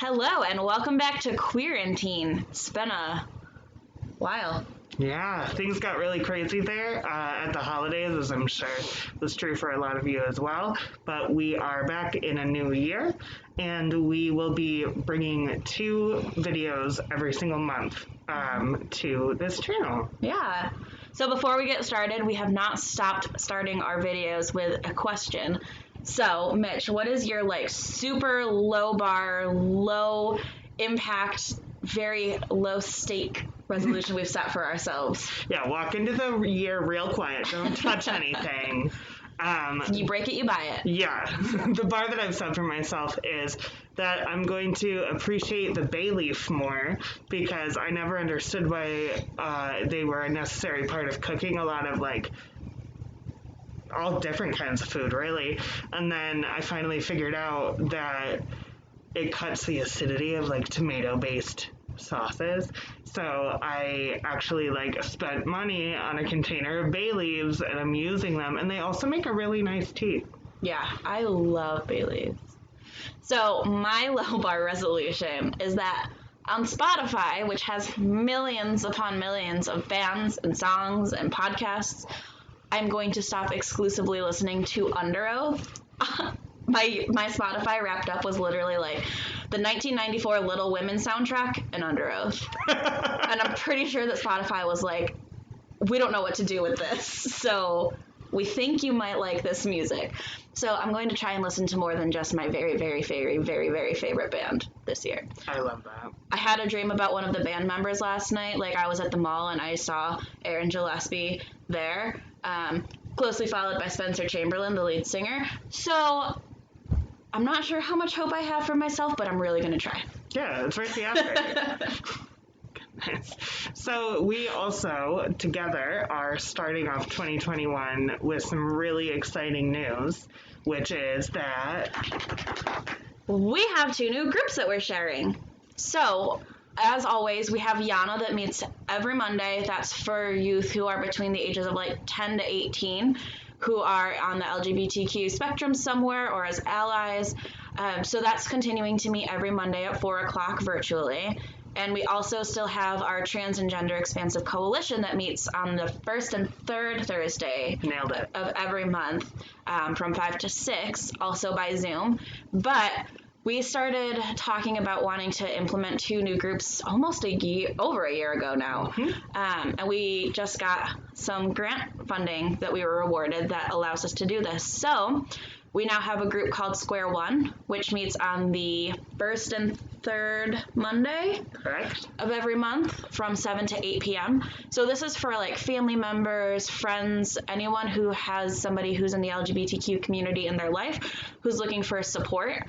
Hello, and welcome back to Queerantine. It's been a while. Yeah, things got really crazy there at the holidays, as I'm sure was true for a lot of you as well. But we are back in a new year, and we will be bringing 2 videos every single month to this channel. Yeah. So before we get started, we have not stopped starting our videos with a question. So, Mitch, what is your super low bar, low impact, very low stake resolution we've set for ourselves? Yeah, walk into the year real quiet. Don't touch anything. You break it, you buy it. Yeah. The bar that I've set for myself is that I'm going to appreciate the bay leaf more because I never understood why they were a necessary part of cooking a lot of all different kinds of food, really. And then I finally figured out that it cuts the acidity of tomato-based sauces. So I actually spent money on a container of bay leaves and I'm using them, and they also make a really nice tea. Yeah, I love bay leaves. So my low bar resolution is that on Spotify, which has millions upon millions of bands and songs and podcasts, I'm going to stop exclusively listening to Under Oath. My Spotify wrapped up was literally the 1994 Little Women soundtrack and Under Oath. And I'm pretty sure that Spotify was we don't know what to do with this, so we think you might like this music. So I'm going to try and listen to more than just my very, very, very, very, very favorite band this year. I love that. I had a dream about one of the band members last night. I was at the mall and I saw Aaron Gillespie there, closely followed by Spencer Chamberlain, the lead singer. So I'm not sure how much hope I have for myself, but I'm really going to try. Yeah, it's right the effort. So we also, together, are starting off 2021 with some really exciting news, which is that we have 2 new groups that we're sharing. So, as always, we have Yana that meets every Monday. That's for youth who are between the ages of 10 to 18, who are on the LGBTQ spectrum somewhere or as allies. So that's continuing to meet every Monday at 4 o'clock virtually. And we also still have our Trans and Gender Expansive Coalition that meets on the first and third Thursday Nailed it. of every month from 5 to 6, also by Zoom. But we started talking about wanting to implement 2 new groups almost over a year ago now. Mm-hmm. And we just got some grant funding that we were awarded that allows us to do this. So we now have a group called Square One, which meets on the first and third Monday Correct. of every month from 7 to 8 p.m. So this is for family members, friends, anyone who has somebody who's in the LGBTQ community in their life who's looking for support.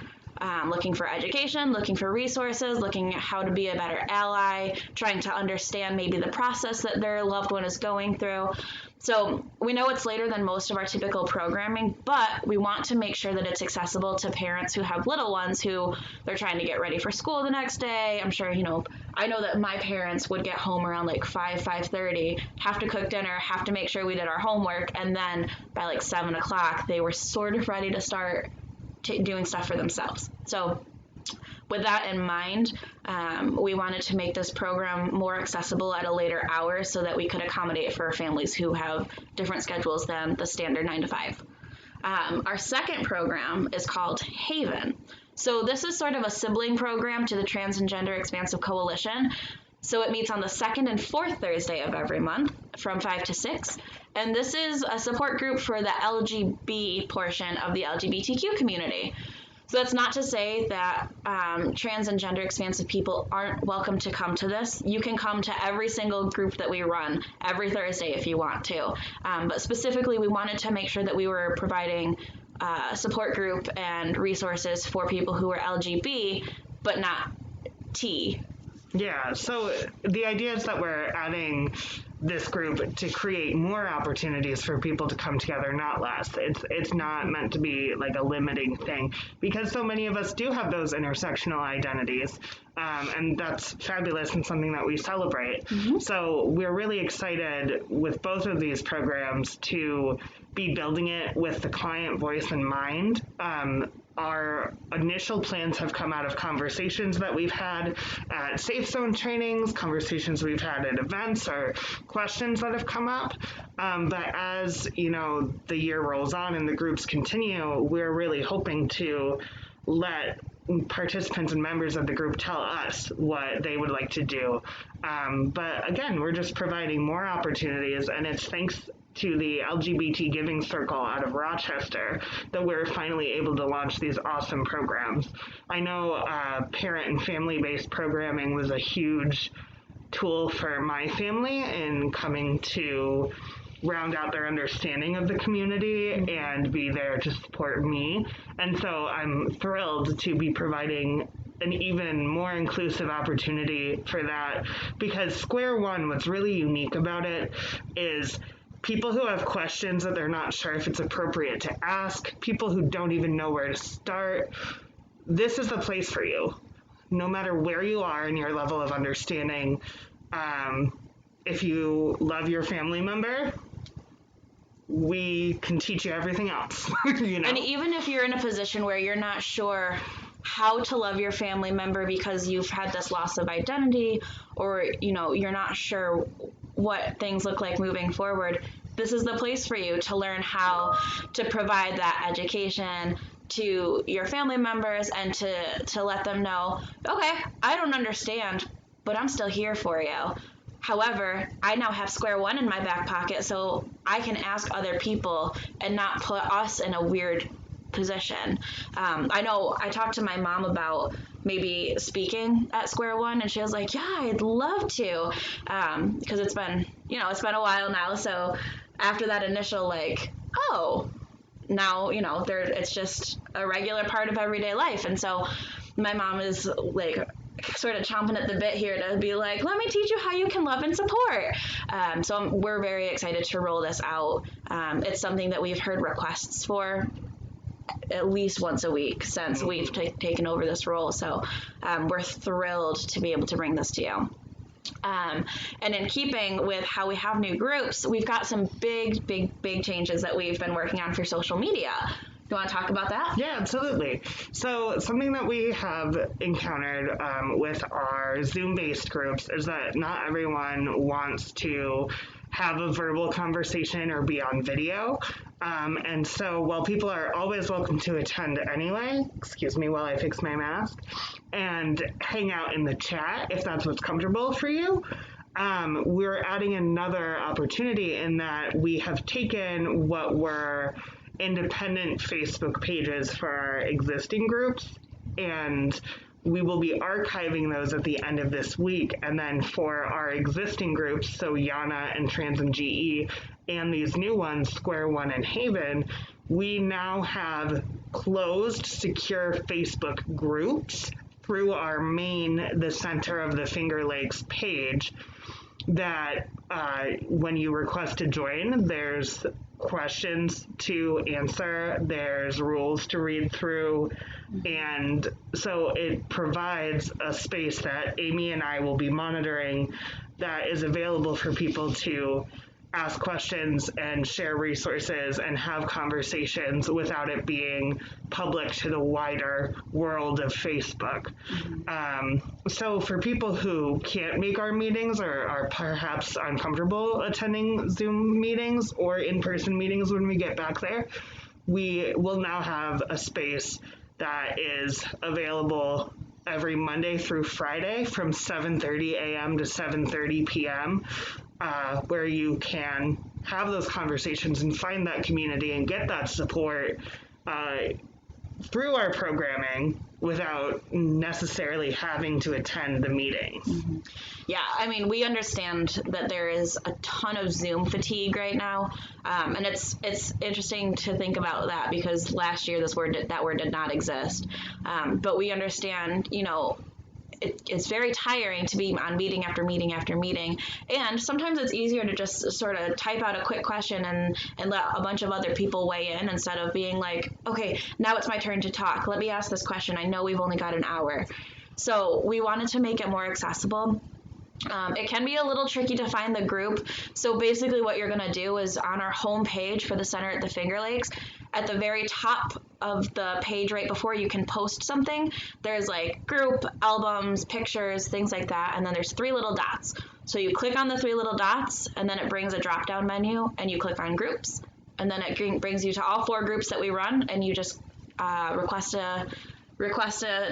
Looking for education, looking for resources, looking at how to be a better ally, trying to understand maybe the process that their loved one is going through. So we know it's later than most of our typical programming, but we want to make sure that it's accessible to parents who have little ones who they're trying to get ready for school the next day. I'm sure, I know that my parents would get home around 5:30, have to cook dinner, have to make sure we did our homework, and then by 7 o'clock, they were sort of ready to start doing stuff for themselves. So with that in mind, we wanted to make this program more accessible at a later hour so that we could accommodate for families who have different schedules than the standard 9 to 5. Our second program is called Haven. So this is sort of a sibling program to the Trans and Gender Expansive Coalition. So it meets on the second and fourth Thursday of every month from 5 to 6. And this is a support group for the LGB portion of the LGBTQ community. So that's not to say that trans and gender expansive people aren't welcome to come to this. You can come to every single group that we run every Thursday if you want to. But specifically, we wanted to make sure that we were providing a support group and resources for people who are LGB, but not T. Yeah, so the idea is that we're adding this group to create more opportunities for people to come together, not less. It's not meant to be a limiting thing because so many of us do have those intersectional identities, and that's fabulous and something that we celebrate. Mm-hmm. So we're really excited with both of these programs to be building it with the client voice in mind. our initial plans have come out of conversations that we've had at Safe Zone trainings, conversations we've had at events, or questions that have come up. But as, the year rolls on and the groups continue, we're really hoping to let participants and members of the group tell us what they would like to do. But again, we're just providing more opportunities, and it's thanks to the LGBT Giving Circle out of Rochester that we're finally able to launch these awesome programs. I know parent and family-based programming was a huge tool for my family in coming to round out their understanding of the community and be there to support me. And so I'm thrilled to be providing an even more inclusive opportunity for that, because Square One, what's really unique about it is people who have questions that they're not sure if it's appropriate to ask, people who don't even know where to start. This is the place for you, no matter where you are in your level of understanding. If you love your family member, we can teach you everything else. And even if you're in a position where you're not sure how to love your family member because you've had this loss of identity, or you're not sure what things look like moving forward, this is the place for you to learn how to provide that education to your family members and to let them know, okay, I don't understand, but I'm still here for you. However, I now have Square One in my back pocket, so I can ask other people and not put us in a weird position. I know I talked to my mom about maybe speaking at Square One, and she was like, yeah, I'd love to, because it's been a while now. So after that initial now, it's just a regular part of everyday life. And so my mom is sort of chomping at the bit here to be like, let me teach you how you can love and support. So we're very excited to roll this out. It's something that we've heard requests for at least once a week since we've taken over this role. So we're thrilled to be able to bring this to you. And in keeping with how we have new groups, we've got some big changes that we've been working on for social media. You want to talk about that? Yeah, absolutely. So something that we have encountered with our Zoom-based groups is that not everyone wants to have a verbal conversation or be on video. And so while people are always welcome to attend anyway, excuse me while I fix my mask, and hang out in the chat if that's what's comfortable for you, we're adding another opportunity in that we have taken what were independent Facebook pages for our existing groups, and we will be archiving those at the end of this week. And then for our existing groups, so Yana and Trans and GE, and these new ones, Square One and Haven, we now have closed, secure Facebook groups through our main, the Center of the Finger Lakes page, that when you request to join, there's questions to answer, there's rules to read through, and so it provides a space that Amy and I will be monitoring that is available for people to ask questions and share resources and have conversations without it being public to the wider world of Facebook. So for people who can't make our meetings or are perhaps uncomfortable attending Zoom meetings or in-person meetings when we get back there, we will now have a space that is available every Monday through Friday from 7:30 a.m. to 7:30 p.m., where you can have those conversations and find that community and get that support through our programming without necessarily having to attend the meetings. Mm-hmm. Yeah, I mean, we understand that there is a ton of Zoom fatigue right now, and it's interesting to think about that because last year that word did not exist. But we understand, it's very tiring to be on meeting after meeting after meeting, and sometimes it's easier to just sort of type out a quick question and let a bunch of other people weigh in instead of being like, okay, now it's my turn to talk. Let me ask this question. I know we've only got an hour. So we wanted to make it more accessible. It can be a little tricky to find the group. So basically what you're going to do is on our home page for the Center at the Finger Lakes, at the very top of the page right before you can post something, there's like group, albums, pictures, things like that, and then there's 3 little dots. So you click on the 3 little dots, and then it brings a drop-down menu, and you click on groups, and then it brings you to all 4 groups that we run, and you just request a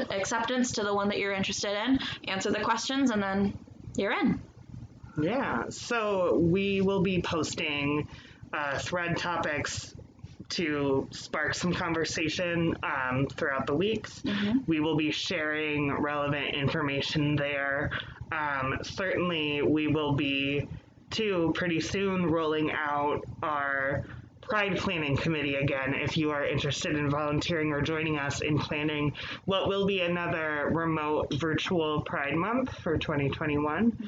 acceptance to the one that you're interested in, answer the questions, and then you're in. Yeah, so we will be posting thread topics to spark some conversation throughout the weeks. Mm-hmm. We will be sharing relevant information there. Certainly, we will be, too, pretty soon rolling out our Pride Planning Committee again, if you are interested in volunteering or joining us in planning what will be another remote virtual Pride Month for 2021.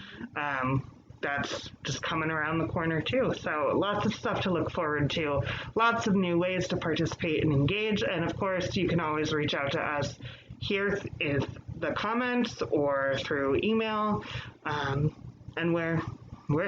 That's just coming around the corner too. So lots of stuff to look forward to, lots of new ways to participate and engage. And of course, you can always reach out to us here in the comments or through email. And we're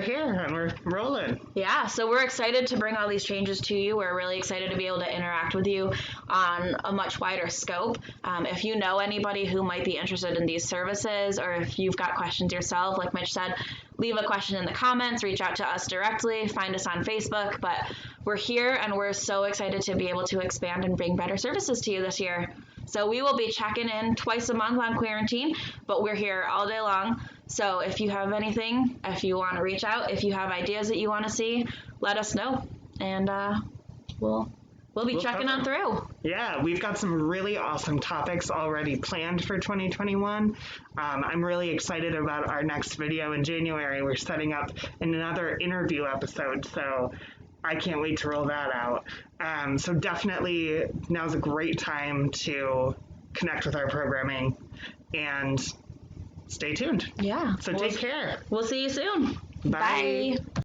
here and we're rolling. Yeah, so we're excited to bring all these changes to you. We're really excited to be able to interact with you on a much wider scope. If you know anybody who might be interested in these services, or if you've got questions yourself, like Mitch said, leave a question in the comments, reach out to us directly, find us on Facebook. But we're here and we're so excited to be able to expand and bring better services to you this year. So we will be checking in twice a month on Quarantine, but we're here all day long. So if you have anything, if you want to reach out, if you have ideas that you want to see, let us know, and we'll be checking on through. Yeah, we've got some really awesome topics already planned for 2021. I'm really excited about our next video in January. We're setting up another interview episode, so I can't wait to roll that out. So definitely now's a great time to connect with our programming and stay tuned. Yeah. So take care. We'll see you soon. Bye. Bye.